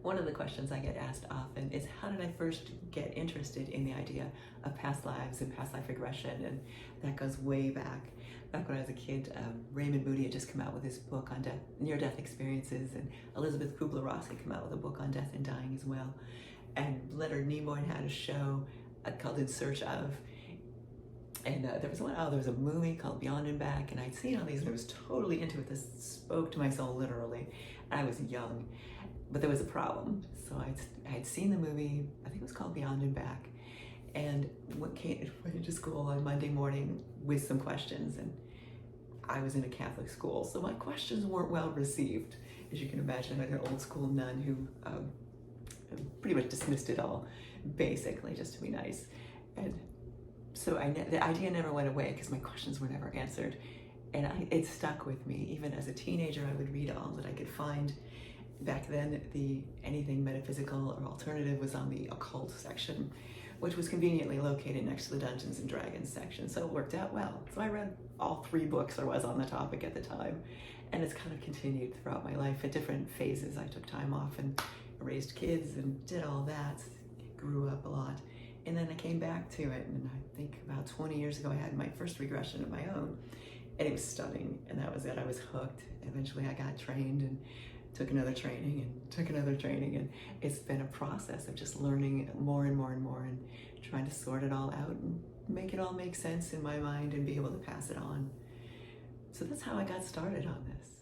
One of the questions I get asked often is, how did I first get interested in the idea of past lives and past life regression? And that goes way back. Back when I was a kid, Raymond Moody had just come out with his book on death, near-death experiences, and Elizabeth Kubler-Ross had come out with a book on death and dying as well. And Leonard Nimoy had a show called In Search Of. And there was a movie called Beyond and Back, and I'd seen all these and I was totally into it. This spoke to my soul literally. I was young, but there was a problem. So I'd seen the movie, I think it was called Beyond and Back, and went to school on Monday morning with some questions, and I was in a Catholic school, so my questions weren't well received. As you can imagine, I had an old school nun who pretty much dismissed it all, basically, just to be nice. And so the idea never went away because my questions were never answered. And it stuck with me. Even as a teenager, I would read all that I could find. Back then, anything metaphysical or alternative was on the occult section, which was conveniently located next to the Dungeons and Dragons section, so it worked out well. So I read all 3 books there was on the topic at the time, and it's kind of continued throughout my life at different phases. I took time off and raised kids and did all that, grew up a lot, and then I came back to it, and I think about 20 years ago I had my first regression of my own, and it was stunning, and that was it. I was hooked. Eventually I got trained and took another training and took another training, and it's been a process of just learning more and more and more and trying to sort it all out and make it all make sense in my mind and be able to pass it on. So that's how I got started on this.